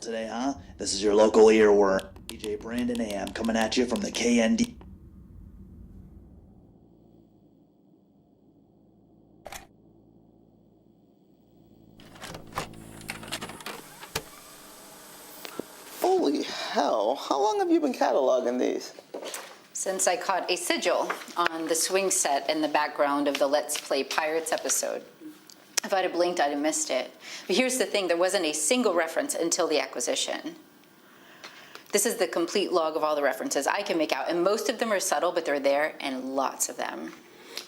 today, huh? This is your local earworm, DJ Brandon AM, coming at you from the KND. Holy hell, how long have you been cataloging these? Since I caught a sigil on the swing set in the background of the Let's Play Pirates episode. If I'd have blinked, I'd have missed it. But here's the thing, there wasn't a single reference until the acquisition. This is the complete log of all the references I can make out, and most of them are subtle, but they're there, and lots of them.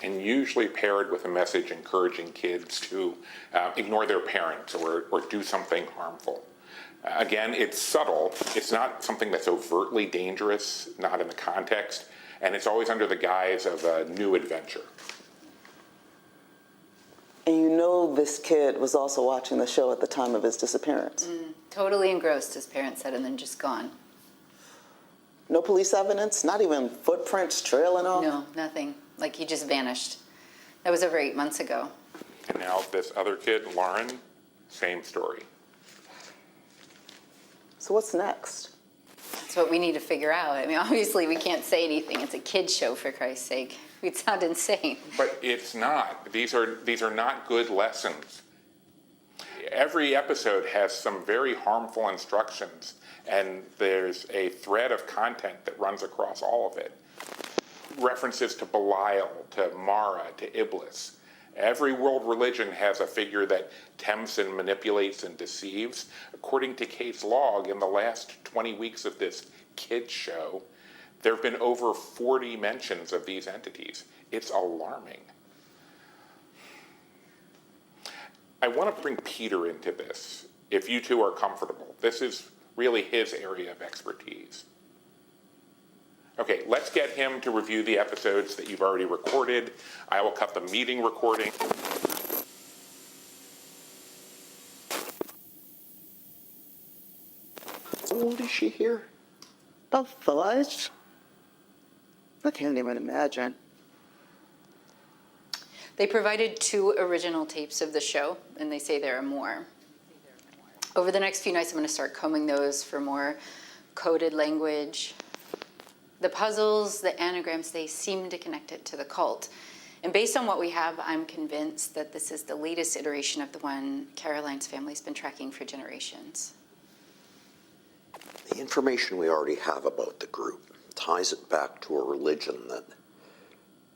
And usually paired with a message encouraging kids to ignore their parents or do something harmful. Again, it's subtle. It's not something that's overtly dangerous, not in the context, and it's always under the guise of a new adventure. And you know this kid was also watching the show at the time of his disappearance. Totally engrossed, his parents said, and then just gone. No police evidence? Not even footprints trailing off? No, nothing. Like he just vanished. That was over 8 months ago. And now this other kid, Lauren, same story. So what's next? That's what we need to figure out. I mean, obviously we can't say anything. It's a kid's show, for Christ's sake. We'd sound insane. But it's not. These are not good lessons. Every episode has some very harmful instructions, and there's a thread of content that runs across all of it. References to Belial, to Mara, to Iblis. Every world religion has a figure that tempts and manipulates and deceives. According to Kate's log, in the last 20 weeks of this kids show, there have been over 40 mentions of these entities. It's alarming. I want to bring Peter into this, if you two are comfortable. This is really his area of expertise. Okay, let's get him to review the episodes that you've already recorded. I will cut the meeting recording. How old is she here? About 5? I can't even imagine. They provided 2 original tapes of the show, and they say there are more. Over the next few nights, I'm going to start combing those for more coded language. The puzzles, the anagrams, they seem to connect it to the cult. And based on what we have, I'm convinced that this is the latest iteration of the one Caroline's family's been tracking for generations. The information we already have about the group ties it back to a religion that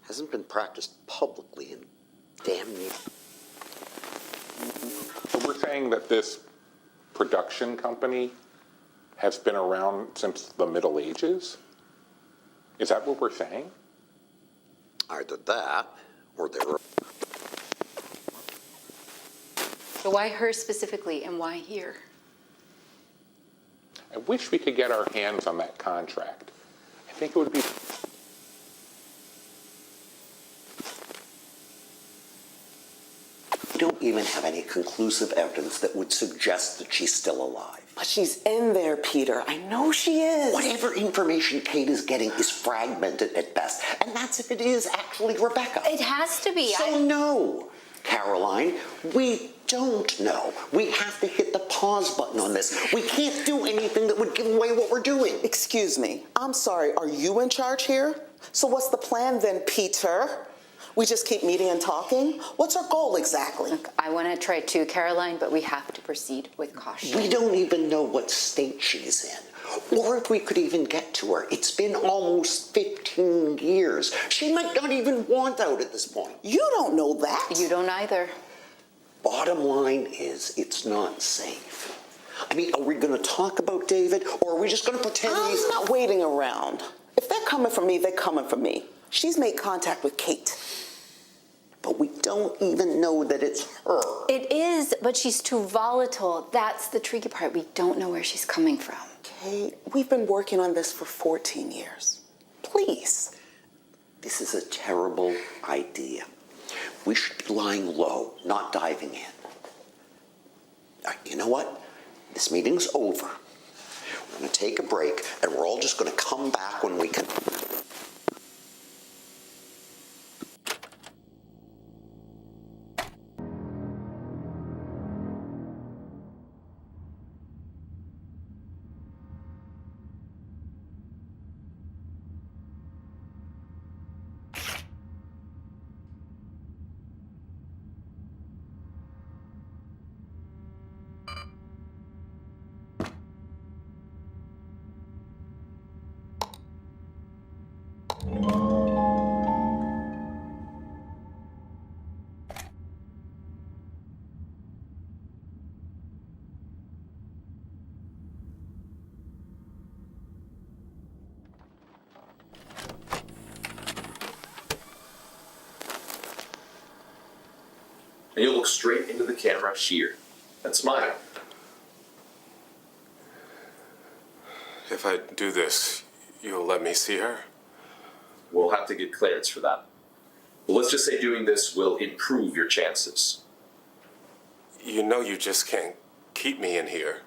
hasn't been practiced publicly in damn near. So we're saying that this production company has been around since the Middle Ages? Is that what we're saying? Either that, or they're... So why her specifically, and why here? I wish we could get our hands on that contract. I think it would be... We don't even have any conclusive evidence that would suggest that she's still alive. But she's in there, Peter. I know she is. Whatever information Kate is getting is fragmented at best, and that's if it is actually Rebecca. It has to be. So no, Caroline, we don't know. We have to hit the pause button on this. We can't do anything that would give away what we're doing. Excuse me. I'm sorry. Are you in charge here? So what's the plan then, Peter? We just keep meeting and talking? What's our goal exactly? Look, I want to try too, Caroline, but we have to proceed with caution. We don't even know what state she's in, or if we could even get to her. It's been almost 15 years. She might not even want out at this point. You don't know that. You don't either. Bottom line is, it's not safe. I mean, are we going to talk about David, or are we just going to pretend he's... I'm not waiting around. If they're coming for me, they're coming for me. She's made contact with Kate. But we don't even know that it's her. It is, but she's too volatile. That's the tricky part. We don't know where she's coming from. Kate, we've been working on this for 14 years. Please. This is a terrible idea. We should be lying low, not diving in. You know what? This meeting's over. We're going to take a break, and we're all just going to come back when we can. And you'll look straight into the camera here and smile. If I do this, you'll let me see her? We'll have to get clearance for that. But let's just say doing this will improve your chances. You know you just can't keep me in here.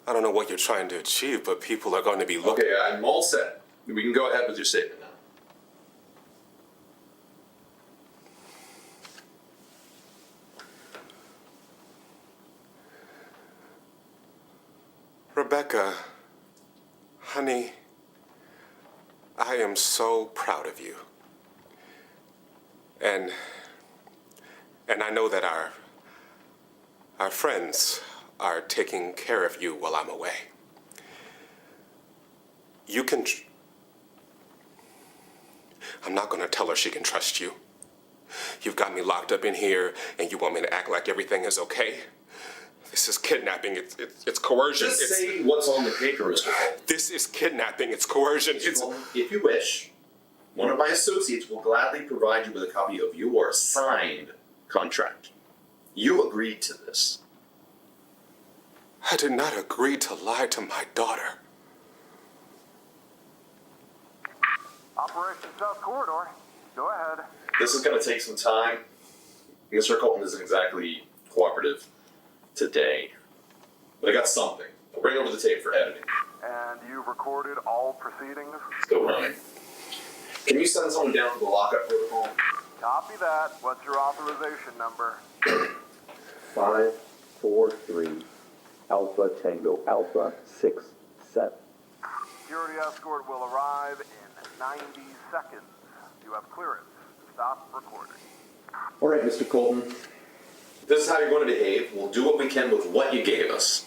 I don't know what you're trying to achieve, but people are going to be looking. Okay, I'm all set. We can go ahead with your statement now. Rebecca, honey, I am so proud of you. And I know that our friends are taking care of you while I'm away. You can... I'm not going to tell her she can trust you. You've got me locked up in here, and you want me to act like everything is okay? This is kidnapping. It's coercion. Just say what's on the paper, Mr. Cole. This is kidnapping. It's coercion. If you wish, one of my associates will gladly provide you with a copy of your signed contract. You agreed to this. I did not agree to lie to my daughter. Operation South Corridor. Go ahead. This is going to take some time. Mr. Colton isn't exactly cooperative today. But I got something. I'll bring over the tape for editing. And you've recorded all proceedings? Still running. Can you send someone down to the lockup protocol? Copy that. What's your authorization number? 543 Alpha Tango Alpha 6 7. Security escort will arrive in 90 seconds. You have clearance. Stop recording. All right, Mr. Colton. If this is how you're going to behave, we'll do what we can with what you gave us.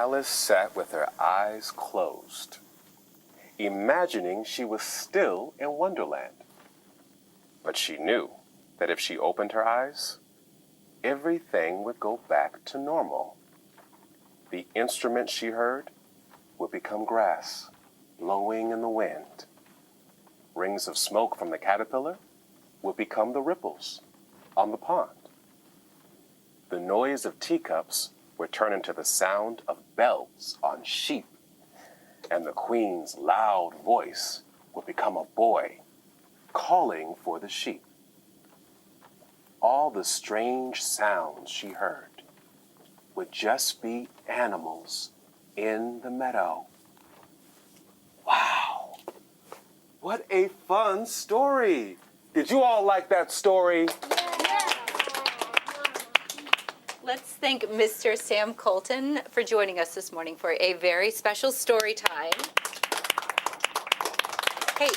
Alice sat with her eyes closed, imagining she was still in Wonderland. But she knew that if she opened her eyes, everything would go back to normal. The instrument she heard would become grass, blowing in the wind. Rings of smoke from the caterpillar would become the ripples on the pond. The noise of teacups would turn into the sound of bells on sheep, and the queen's loud voice would become a boy calling for the sheep. All the strange sounds she heard would just be animals in the meadow. Wow, what a fun story. Did you all like that story? Let's thank Mr. Sam Colton for joining us this morning for a very special story time. Hey,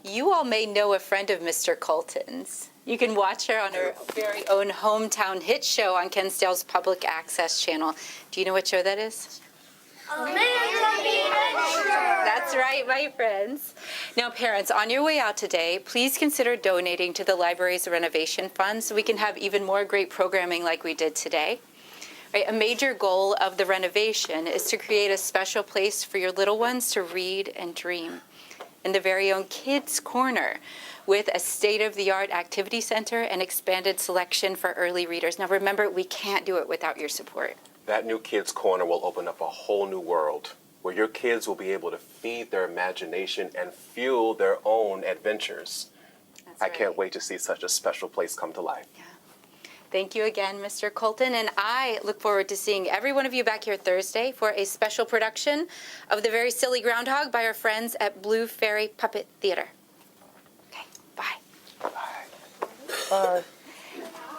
you all may know a friend of Mr. Colton's. You can watch her on her very own hometown hit show on Ken Stale's public access channel. Do you know what show that is? That's right, my friends. Now, parents, on your way out today, please consider donating to the library's renovation fund so we can have even more great programming like we did today. Right, a major goal of the renovation is to create a special place for your little ones to read and dream. In the very own Kids Corner, with a state-of-the-art activity center and expanded selection for early readers. Now remember, we can't do it without your support. That new Kids Corner will open up a whole new world where your kids will be able to feed their imagination and fuel their own adventures. I can't wait to see such a special place come to life. Yeah. Thank you again, Mr. Colton, and I look forward to seeing every one of you back here Thursday for a special production of The Very Silly Groundhog by our friends at Blue Fairy Puppet Theater. Okay, bye. Bye.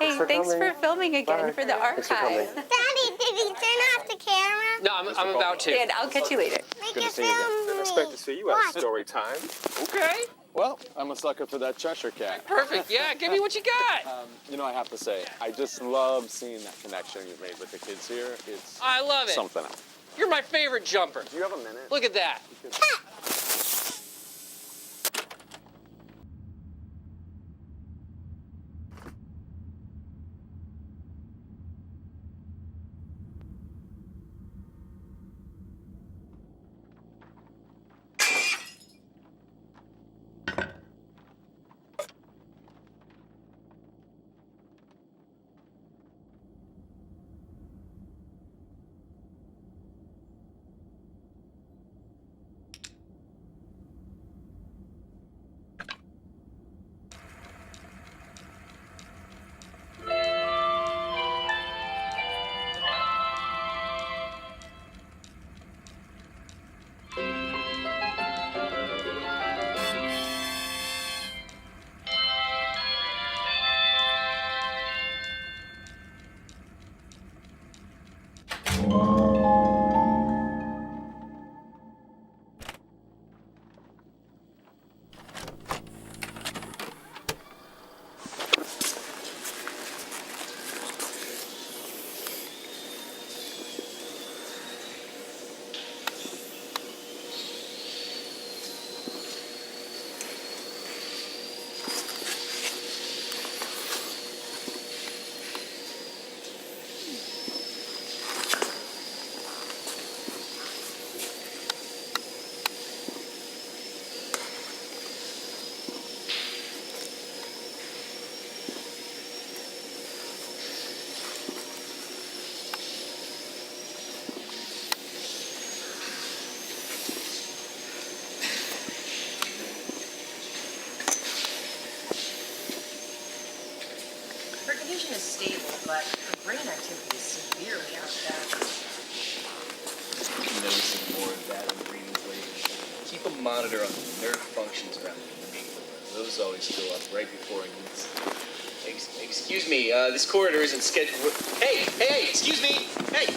Hey, thanks for filming again for the archive. Daddy, did you turn off the camera? No, I'm about to. And I'll catch you later. Make Good to it see you again. film Didn't me. expect to see you at What? story time. Okay. Well, I'm a sucker for that Cheshire Cat. Perfect. Yeah, give me what you got. You know, I have to say, I just love seeing that connection you've made with the kids here. It's I love it. something else. You're my favorite jumper. Do you have a minute? Look at that. Her condition is stable, but her brain activity is severely out of balance. Noticing more of that on the readings lately. Keep a monitor on the nerve functions around the amygdala. Those always go up right before it needs. Excuse me, this corridor isn't scheduled. Hey, excuse me. Hey.